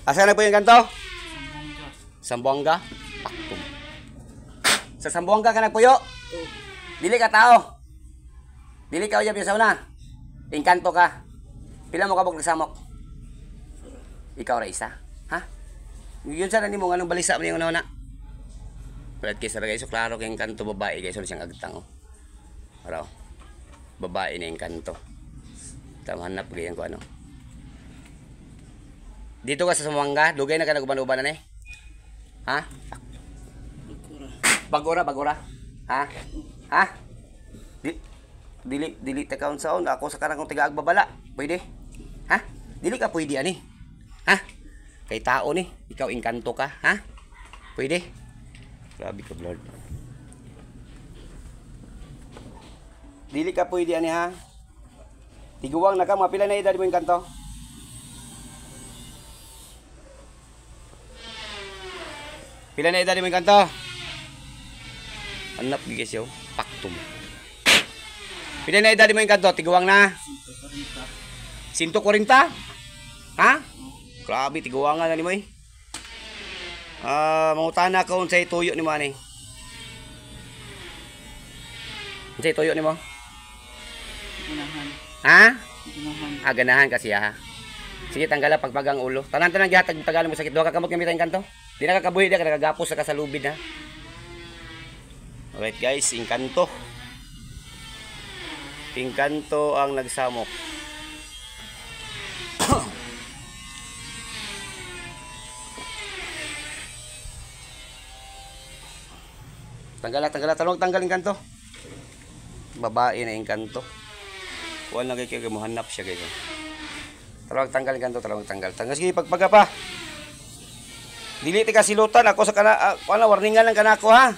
Asa na po yung kanto? Sambuanga. Paktum. Sa Sambuanga ka nagpuyo? Dili ka tao. Dili ka uyab yung sauna. Inkanto ka. Pila mo kabog nagsamok? Ikaw ra isa. Ha? Yun sana ni mo anong balisa mo yung una. Pero kaysa ra guys, so klaro kay kanto babae guys, so siyang agtang. Araw. Babae na yung kanto. Hanap ganyan ko ano. Dito ka sa Sambuanga, dugay na ka naguban-uban na eh. Ha? Bagora. Ha? Ha? Dili ta kaon saon ako sa kanang tiga agbabala. Pwede? Ha? Dili ka pwede ani. Ha? Kay tao ni, ikaw inkanto ka, ha? Pwede? Grabe ka, Lord. Dili ka pwede ani ha? Tiguwang na ka, mapila na edad mo inkanto? Pila na edad mo inkanto? Hanap guys yo, paktum. Pila na edad mo inkanto? Tiguwang na? 140. Ha? Grabe, tiguwangan na ni mo eh. Mangutana ka unsay tuyo ni mo ani. Unsay tuyo ni mo? Ganahan. Ha? Ganahan. Ganahan kasi ha. Sige, tanggala pagpagang ulo. Tanan gihatag tagal mo sakit. Duha ka kamot gamitan kanto. Di na kakabuhi na nakagapos sa kasalubid ha. Alright guys, inkanto. Inkanto ang nagsamok. Talong tanggalin kanto. Babae na inkanto. Wala na kay mo hanap siya guys. Talong tanggalin kanto, tanggal. Sige pagpaga pa. Dili ti ka silutan ako sa kana warningan lang kanako ha.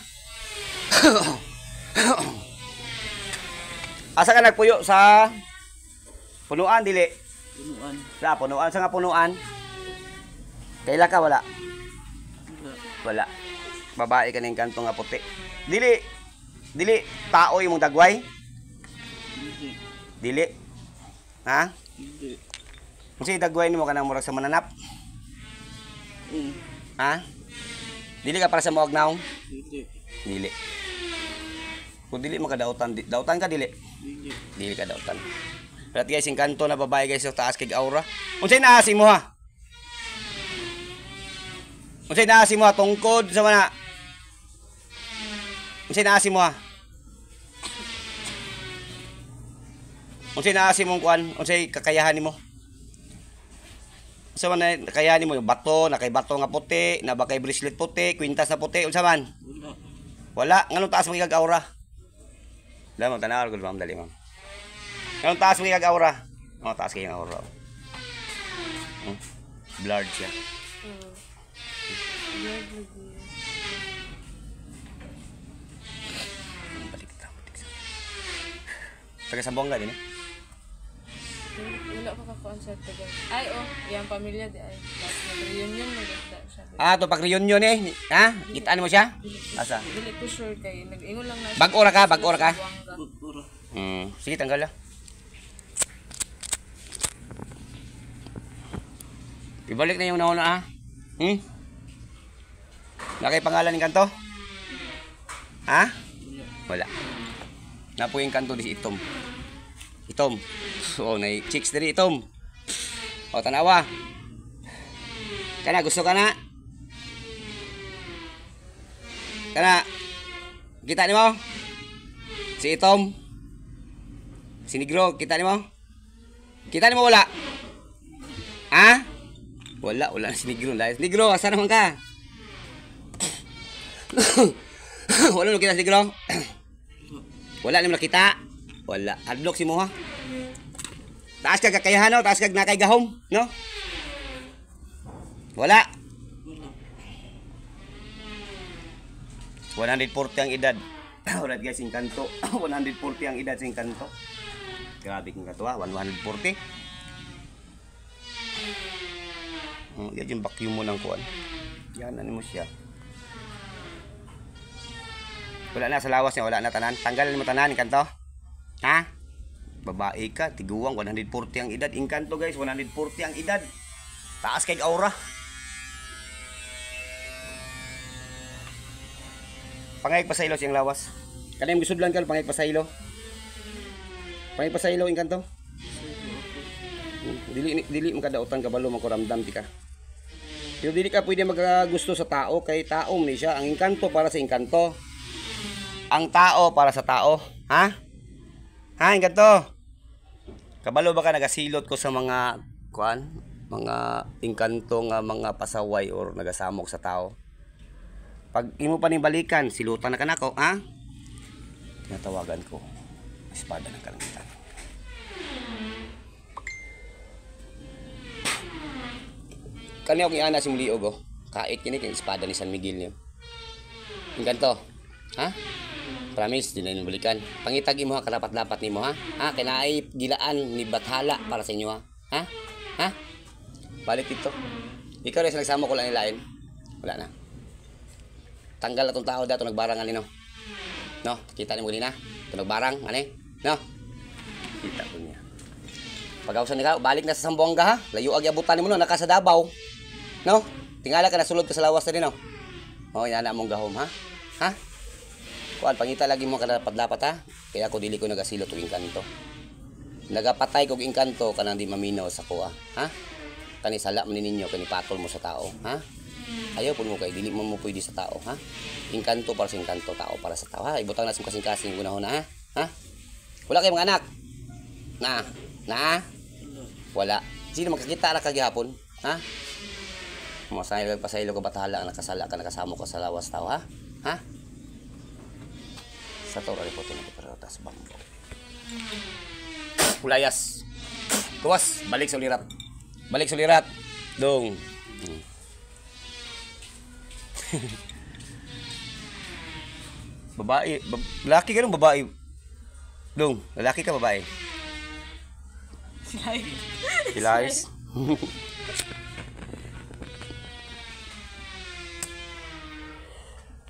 Asa ka nagpuyo sa punuan dili? Punuan. Sa punuan sa nga punuan. Kaila ka wala? Wala. Babae ka ning kanto nga puti. Dili tao imong dagway? Dili. Ha? Hindi. Unsay dagway nimo kanang murag sa mananap? Ha? Dili ka para sa muagnaw? Dili. Kung dili makadautan, dautan ka dili? Dili ka dautan. Pero guys, yung kanto na babae guys, yung taas kay aura. Unsay naasi mo ha? Unsay naasi mo ha? Tungkod sa mana? Unsay naasi mo ha? Unsay naasi mong kuan? Unsay kakayahan nimo? Unsa man kakayahan nimo yung bato, nakay bato nga puti, na bakay bracelet puti, kwintas na puti, unsa man? Wala. Nganong taas mo aura? Dala mo tanaw gud ma'am dali ma'am. Nganong taas mo aura? Oh, taas kay aura. Blurred siya. Balik. Taga Sambuanga din eh. Wala pa ka-concert tagal. Ay, yung pamilya di ay. Reunion mo siya. To pag reunion eh. Ha? Kitaan mo siya? Asa? Dili ko sure kay nag-ingon lang na. Bag-ora ka? Pura. Sige, tanggal lang. Ibalik na yung nauna ha. Nakay pangalan ng kanto? Ha? Wala. Napo yung kanto di si Itom. Itom. Nay chicks diri Itom. Tanawa. Kana gusto ka na? Kana kita nimo? Si Itom. Si Negro, kita nimo? Kita nimo wala? Ha? Wala na si Negro. Negro, asa naman ka? Wala na kita si Negro? Wala nimo nakita? Wala. Adlok si mo ha? Taas kag kakayahan no? Taas kag nakay gahom, no? Wala. 140 ang edad. Alright guys, inkanto. 140 ang edad sa inkanto. Grabe kong katuwa, 140. Yan yung vacuum mo ng kuwan. Yan, ano mo siya. Wala na sa lawas niya, wala na tanan. Tanggalin mo tanan, inkanto. Ha? Babae ka, tiguwang, 140 ang edad. Inkanto guys, 140 ang edad. Taas kay aura. Pangayag pasaylo siyang lawas. Kanang gisudlan ka pangayag pasaylo. Pangayag pasaylo inkanto. Dili mo kadautan kabalo man ko ramdam ti ka. Pero dili ka pwede magagusto sa tao kay taom ni siya. Ang inkanto para sa inkanto. Ang tao para sa tao, ha? Ha, inkanto. Kabalo ba ka nagasilot ko sa mga mga inkanto nga mga pasaway or nagasamok sa tao? Pag imo pa ning balikan, silutan na kanako, ha? Natawagan ko. Espada ng kalangitan. Kani og iana si Muliog, oh. Kait kini kay espada ni San Miguel niyo. Inkanto, ha? Promise, di na yun balikan. Pangitag mo ha, karapat-dapat ni mo ha. Ha, kinaay gilaan ni Bathala para sa inyo ha. Ha? Ha? Balik dito. Ikaw rin sa nagsama ko lang nilain. Wala na. Tanggal na itong tao dato nagbarang ani no. No, kita ni mo din ha. Ito nagbarang, ani? No? Kita ko niya. Pag-awsan ka, balik na sa Sambuanga ha. Layo agi abutan mo no, naka sa Davao. No? Tingala ka na sulod ka sa lawas na din no. Oh, yana mong gahom ha. Ha? Kuan pangita lagi mo kadapat-dapat ha. Kaya ako dili ko nagasilot og inkanto. Nagapatay kog inkanto kanang di maminaw sa kuha, ha? Kani sala man ninyo kani patol mo sa tao, ha? Ayaw pud mo kay dili mo pwede sa tao, ha? Inkanto para sa inkanto, tao para sa tao, ha? Ibutang na sa kasing-kasing gunahon ha? Ha? Wala kay mga anak. Na? Wala. Sino makakita ra kagihapon, ha? Masaylo pasaylo ka Bathala nakasala ka nakasamo ka sa lawas tao, ha? Ha? Sa tao rin po ito nagpaparotas bangko. Pulayas. Kuwas, balik sa ulirat. Balik sa ulirat. Dong. Babae. Lalaki ka nung babae. Dong, lalaki ka babae. Silayas.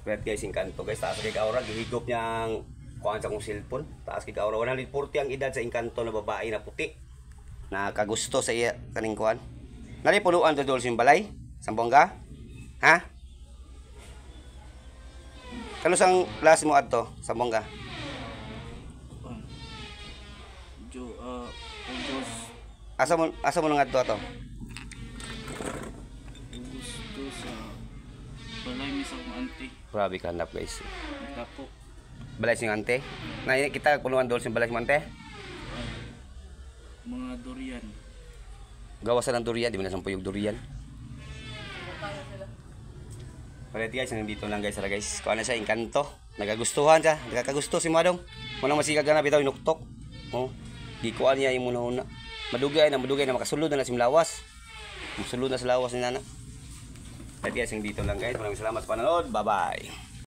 Kaya guys, inkanto guys, taas kay kaura, gihigop niyang kuhaan sa kong cellphone. Taas kay kaura, 140 ang edad sa inkanto na babae na puti. Na kagusto sa iya kaning kuhaan. Nari puluan to dol simbalay, Sambuanga? Ha? Kano sang klase mo adto, Sambuanga? Asa mo nang adto ato? Gusto sa balay mi sa akong auntie. Grabe ka hanap guys. Kapo. Balay sing ante. Na kita puluan dol sing balay sing ante. Mga durian. Gawasan ng durian, di ba nasampuyog durian? Palit guys, nandito lang guys, guys. Kuha na siya, inkanto. Nagagustuhan siya, nagkakagusto si Madong. Munang masikag na bitaw, inuktok. Oh, di kuha niya yung muna-una. Madugay na, makasulod na si Mlawas. Masulod na sa lawas ni Nana. Palit guys, nandito lang guys. Maraming salamat sa panonood. Bye-bye.